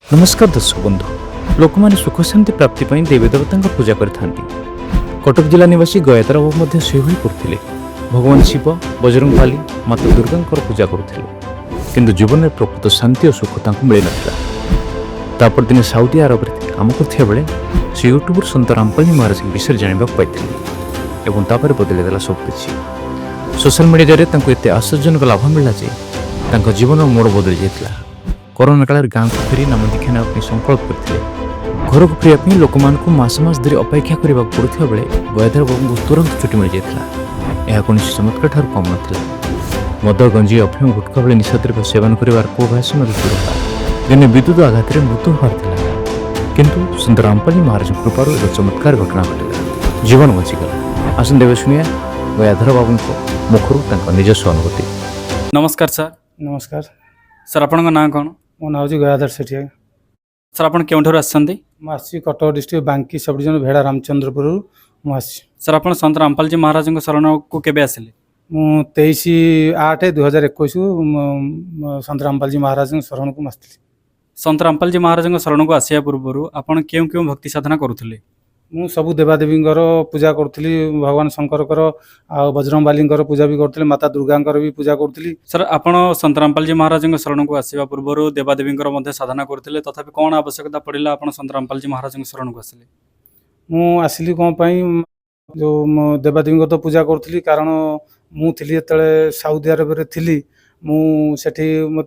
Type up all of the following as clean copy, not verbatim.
नमस्कार दर्शक बंधु लोक मैंने सुख शांति प्राप्ति देवी देवता पूजा करथांती। कटक जिला निवासी गयाधर बाबू मध्य सेही करथिले। भगवान शिव बजरंगबली माता दुर्गा पूजा करुथिले, किंतु जीवन में प्रकृत शांति और सुख तांको मिल नथिला। तापर दिन साउदी अरब रे काम करथिया बेले से यूट्यूबर संत रामपाल महाराज विषय जानबा पाइथिले एवं तापर बदले देला सब किछि। सोशल मीडिया रे तांको एते आश्चर्यजनक लाभ मिलला जे तांको जीवन मोड़ बदल जाइतिला। कोरोना काल गाँव को फेरी नाम दीक्षा ना संकल्प करते। घर को फेरिया लोक मास मास धरी अपेक्षा करने पड़ुवा बेले गयाधर बाबू को तुरंत छुट्टी मिल जाता। यह कौन चमत्कार ठार कम नाला। मद गंजी अफिम गुटखा भाई निशा द्रव्य सेवन कर कोभास दूर दिने विद्युत आघात मृत्यु होता, किंतु संत रामपाल महाराज कृपार एक चमत्कार घटना घटला, जीवन बचीगला। आसन देवे शुणिया गयाधर बाबू मुखर निजस्व अनुभूति। नमस्कार सर। नमस्कार सर आपन ना कौन? मो ना हूँ गयाधर सेठी। सर आपन केउठर आछंती? मुझे कटक डिस्ट्रिक्ट बांकी सब डिविजन भेड़ा रामचंद्रपुर मुझे। सर आपन संत रामपाल जी महाराज शरण को केबे आसिले? मु 23/8/2021 संत रामपाल जी महाराज शरण को आसती। संत रामपाल जी महाराज शरण को आसिया पूर्व आपन केउ केउ भक्ति साधना करुथिले? मु सबु देवादेवी पूजा करी, भगवान शंकर आ बजरंगबाली पूजा भी करी, माता दुर्गा भी पूजा करी। सर आपन संत रामपाल जी महाराज शरण को आसिया पूर्व देवादेवी साधना करथिले, तथापि कौन आवश्यकता पड़िला आपन संत रामपाल जी महाराज शरण को आसिले? मु आसिली कौन पई जो देवादेवी तो पूजा करी, कारण मु थी साउदी अरब रे थी। मुझे मत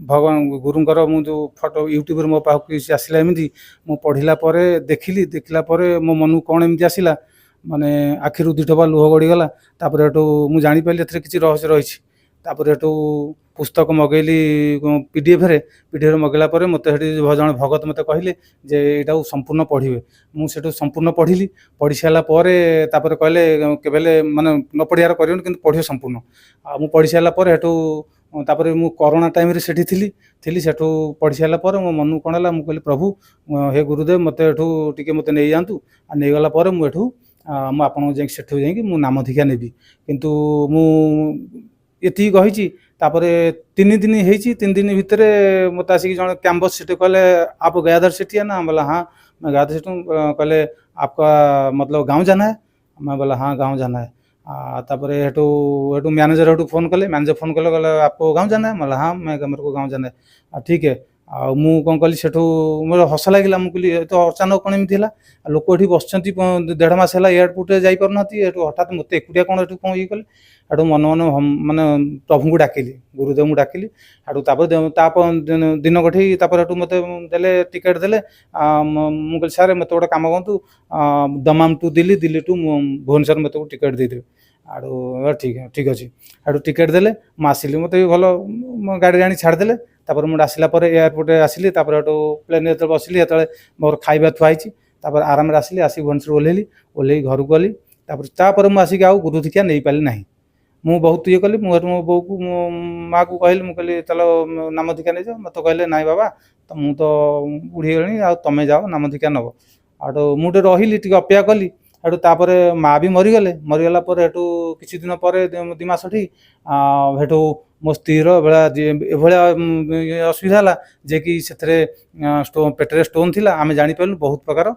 भगवान गुरुंर जो फोटो यूट्यूब मो पाक आसला एमती मु पढ़ला देखला मो मन कौन एमती आसला माने आखिर दुईटबा लुह गड़ीगला। मुझे जापारि ए कि रहस्य रही। पुस्तक मगैली पीडीएफ मगला मत जन भगत मत कहले जे यहाँ संपूर्ण पढ़े। मुझे संपूर्ण पढ़ी पढ़ी सारापर कहले केवल माने न पढ़ियार कर कि पढ़े संपूर्ण। मु पढ़ी सारापर तापर मु कोरोना टाइम रे सेठी थी सेठू पढ़ी सारापर मो मन कौन है मुझे प्रभु हे गुरुदेव मत टे मत नहीं जातु नहीं गलापर मुझे मुझे सेठू जा नाम दीक्षा नेबी, किंतु मु ये कही। तापर 3 दिन होती, 3 दिन भितर मत आसिक जन कैंपस सेठी कहले आप गयाधर सेठी है ना? बोला हाँ मैं गयाधर सेठी। कहले आपका मतलब गांव जाना है? मैं बोला हाँ गांव जाना है। तापर हेटू मैनेजर हेटू फोन कले, मैनेजर फोन कले कहले आपको गांव जाना है? बोला हाँ मैं मेरे को गांव जाना है। ठीक है। मु कौन कली सेठू मोर हस लगे। मुझे तो अचानक कौन एमती है लोक ये बस 1.5 मास है एयरपोर्ट जापारना हठात मत एकुटिया कौन कौन ये कले। हेटू मन मन माने प्रभु को डाकिली, गुरुदेव को डाकिली। हेटू दिन कठी हेटू मत देले टिकेट देले। मुझे सारे मत गोटे कम कहतु Dammam to Delhi, Delhi to Bhubaneswar मत टिकेट देदेवे। आड़ू ठीक अच्छे। हेटू टिकेट देले मुझे मत भल गाड़ी आनी छाड़देले। तापर मुझे आसला एयरपोर्ट आसिली। तापर हेटू प्लेन जो बसिली ये मोर खाଇବା थुआई। तापर आराम आसिली, आसिक भुवनेश्वर ओह्लैली घर को गली। तापर मुझे आसिक आउ गुरु दीक्षा नहीं पाली ना। मु बहुत ये कली। मुझे मो बो को मो माँ को कहली, मुझे चलो नाम दीक्षा नहीं जाओ। मत कहले नाई बाबा तो मु तो बुढ़ी गली तुम्हें जाओ नाम दीक्षा नब। आटो मुझे रही टे अपेक्षा कली। हेटू तापर माँ भी मरीगले। मरीगला हेटू किछि दिन पर 2 मास हेटू मो स्त्रीर भाया असुविधा है जे कि से पेटरे स्टोन थी। आम जापारू बहुत प्रकार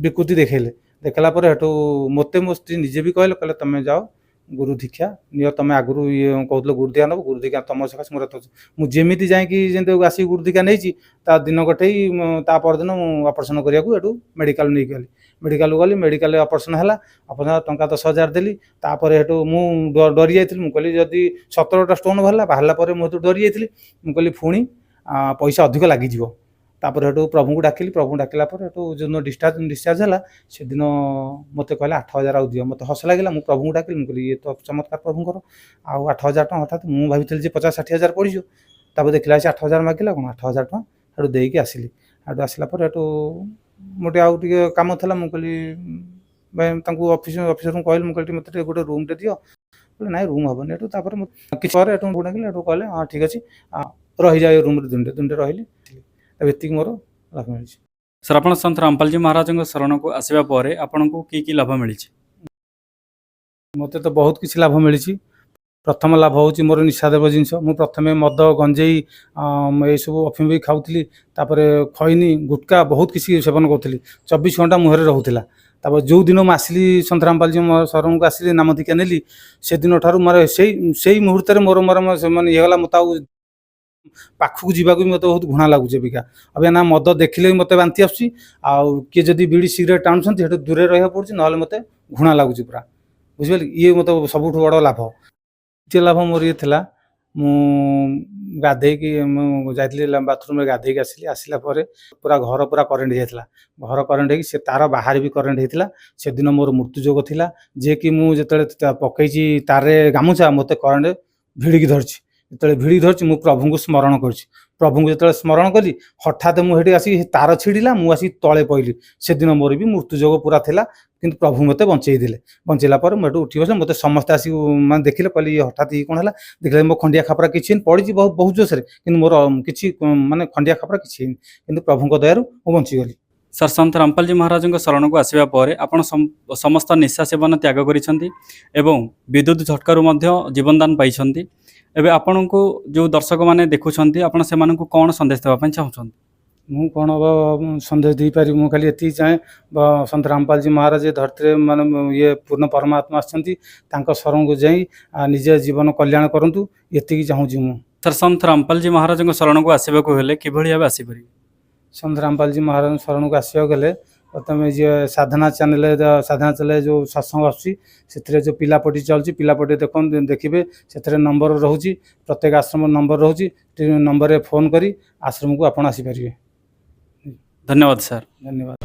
विकृति देखले। देखला हेटू मत मो स्त्री निजे भी कहले तुम्हें जाओ गुरु दीक्षा नियो। तुम आगुरी ये कहते गुरु दीक्षा नब, गुरु दीक्षा तुम सकाश मोर मुझे जाकि आसी गुरु दीक्षा नहीं दिन कटे दिन ऑपरेशन करने मेडिकल नहीं गली। मेडिकल गली, मेडिकल ऑपरेशन है। ऑपरेशन टंका 10,000 देली। तापर हेटू मु डरी जाइली। मुझे कहली जदि 17टा स्टोन बाहर मुझे डरी जाइली। मुझे पुणी पैसा अधिक लगिज। तापर हेटू प्रभु को डाकिली। प्रभु डाकिला हेटू जो डिस्चार्ज है से दिन मत कहले 8,000 आउ दियो। मत हस लगे। मुझे प्रभु को डाकिली। मुझे ये तो चमत्कार प्रभुंर आउ 8,000 टका हठात मुझे भाई 50-60 पड़ो। तापर देखला 8,000 मागिला कौन 8,000 टका हेटू देकी आसिली। हेटू आसला हेटू मोटे आउ टे कम था। मुझे ऑफिसर कहली मुझे मत गोटे रूम टे दियो। ना रूम हेनी। हेटू किसी डाकिले। हेटू कहले हाँ ठीक अच्छे रही जाए रूम दिन रही। ये मोर लाभ मिली। सर आप संत रामपाल जी महाराज शरण को आसवा आपन को की लाभ मिली? मत तो बहुत किसी लाभ मिली। प्रथम लाभ होଉଛି ମୋର ନିଶା ଦେବ ଜିନିଷ। ମୁଁ ପ୍ରଥମେ ମଦ ଗଞ୍ଜେଇ ଏସବୁ ଅଫିମ ବି ଖାଉଥିଲି, ତାପରେ ଖଇନି ଗୁଟକା ବହୁତ କିଛି ସେବନ କରୁଥିଲି। 24 ଘଣ୍ଟା ମୁହଁରେ ରହୁଥିଲା। ତାପରେ ଯେଉଁ ଦିନ ମୁଁ ଆସିଲି ସନ୍ଥ ରାମପାଲଜୀ ଶରଣକୁ ଆସିଲି, ନାମ ଦୀକ୍ଷା ନେଲି, ସେଦିନ ଠାରୁ ମୋର ସେଇ ମୁହୂର୍ତ୍ତରେ ମୋର ମାନେ ଇଏ ଗଲା। ମୋତେ ଆଉ ପାଖକୁ ଯିବାକୁ ବି ମୋତେ ବହୁତ ଘୃଣା ଲାଗୁଛି ଏବିକା। ଅବିକା ନା ମଦ ଦେଖିଲେ ବି ମୋତେ ବାନ୍ତି ଆସୁଛି, ଆଉ କିଏ ଯଦି ବିଡ଼ି ସିଗାରେଟ୍ ଟାଣୁଛନ୍ତି ସେଠୁ ଦୂରରେ ରହିବାକୁ ପଡ଼ୁଛି, ନହେଲେ ମୋତେ ଘୃଣା ଲାଗୁଛି ପୁରା। ବୁଝିପାରିଲେ, ଇଏ ମୋତେ ସବୁଠୁ ବଡ଼ ଲାଭ। ଦ୍ୱିତୀୟ ଲାଭ ମୋର ଇଏ ଥିଲା, ମୁଁ ଗାଧେଇକି ମୁଁ ଯାଇଥିଲି ବାଥରୁମରେ ଗାଧେଇକି ଆସିଲି। ଆସିଲା ପରେ ପୁରା ଘର ପୁରା କରେଣ୍ଟ ହେଇଯାଇଥିଲା। ଘର କରେଣ୍ଟ ହେଇକି ସେ ତାର ବାହାରେ ବି କରେଣ୍ଟ ହେଇଥିଲା। ସେଦିନ ମୋର ମୃତ୍ୟୁ ଯୋଗ ଥିଲା, ଯିଏକି ମୁଁ ଯେତେବେଳେ ପକେଇଛି ତାରରେ ଗାମୁଛା, ମୋତେ କରେଣ୍ଟ ଭିଡ଼ିକି ଧରିଛି। ଯେତେବେଳେ ଭିଡ଼ିକି ଧରିଛି, ମୁଁ ପ୍ରଭୁଙ୍କୁ ସ୍ମରଣ କରିଛି। ପ୍ରଭୁଙ୍କୁ ଯେତେବେଳେ ସ୍ମରଣ କଲି, ହଠାତ୍ ମୁଁ ସେଠି ଆସିକି ତାର ଛିଡ଼ିଲା, ମୁଁ ଆସିକି ତଳେ ପଇଲି। ସେଦିନ ମୋର ବି ମୃତ୍ୟୁ ଯୋଗ ପୁରା ଥିଲା, କିନ୍ତୁ ପ୍ରଭୁ ମୋତେ ବଞ୍ଚେଇ ଦେଲେ। ବଞ୍ଚେଇଲା ପରେ ମୁଁ ଏଠୁ ଉଠି ବସିଲି। ମୋତେ ସମସ୍ତେ ଆସିକି ମାନେ ଦେଖିଲେ, କହିଲେ ଇଏ ହଠାତ୍ ଇଏ କ'ଣ ହେଲା। ଦେଖିଲେ ମୋ ଖଣ୍ଡିଆ ଖାପରା କିଛି ହେଇନି, ପଡ଼ିଛି ବହୁତ ଜୋରସରେ, କିନ୍ତୁ ମୋର କିଛି ମାନେ ଖଣ୍ଡିଆ ଖାପରା କିଛି ହେଇନି, କିନ୍ତୁ ପ୍ରଭୁଙ୍କ ଦୟାରୁ ମୁଁ ବଞ୍ଚିଗଲି। ସାର୍, ସନ୍ଥ ରାମପାଲଜୀ ମହାରାଜଙ୍କ ଶରଣକୁ ଆସିବା ପରେ ଆପଣ ସମସ୍ତ ନିଶା ସେବନ ତ୍ୟାଗ କରିଛନ୍ତି ଏବଂ ବିଦ୍ୟୁତ ଝଟକାରୁ ମଧ୍ୟ ଜୀବନ ଦାନ ପାଇଛନ୍ତି। ଏବେ ଆପଣଙ୍କୁ ଯେଉଁ ଦର୍ଶକମାନେ ଦେଖୁଛନ୍ତି, ଆପଣ ସେମାନଙ୍କୁ କ'ଣ ସନ୍ଦେଶ ଦେବା ପାଇଁ ଚାହୁଁଛନ୍ତି? ମୁଁ କ'ଣ ସନ୍ଦେଶ ଦେଇପାରିବି? ମୁଁ ଖାଲି ଏତିକି ଚାହେଁ, ସନ୍ଥ ରାମପାଲଜୀ ମହାରାଜ ଏ ଧରତୀରେ ମାନେ ଇଏ ପୂର୍ଣ୍ଣ ପରମାତ୍ମା ଆସିଛନ୍ତି, ତାଙ୍କ ଶରଣକୁ ଯାଇ ନିଜେ ଜୀବନ କଲ୍ୟାଣ କରନ୍ତୁ, ଏତିକି ଚାହୁଁଛି ମୁଁ। ସାର୍, ସନ୍ଥ ରାମପାଲଜୀ ମହାରାଜଙ୍କ ଶରଣକୁ ଆସିବାକୁ ହେଲେ କିଭଳି ଭାବେ ଆସିପାରିବେ? ସନ୍ଥ ରାମପାଲଜୀ ମହାରାଜଙ୍କ ଶରଣକୁ ଆସିବାକୁ ଗଲେ ପ୍ରଥମେ ଯିଏ ସାଧନା ଚ୍ୟାନେଲ ଯେଉଁ ସତ୍ସଙ୍ଗ ଆସୁଛି, ସେଥିରେ ଯେଉଁ ପିଲାପଟି ଚାଲୁଛି, ପିଲାପଟି ଦେଖିବେ, ସେଥିରେ ନମ୍ବର ରହୁଛି, ପ୍ରତ୍ୟେକ ଆଶ୍ରମର ନମ୍ବର ରହୁଛି। ନମ୍ବରରେ ଫୋନ୍ କରି ଆଶ୍ରମକୁ ଆପଣ ଆସିପାରିବେ। ଧନ୍ୟବାଦ ସାର୍। ଧନ୍ୟବାଦ।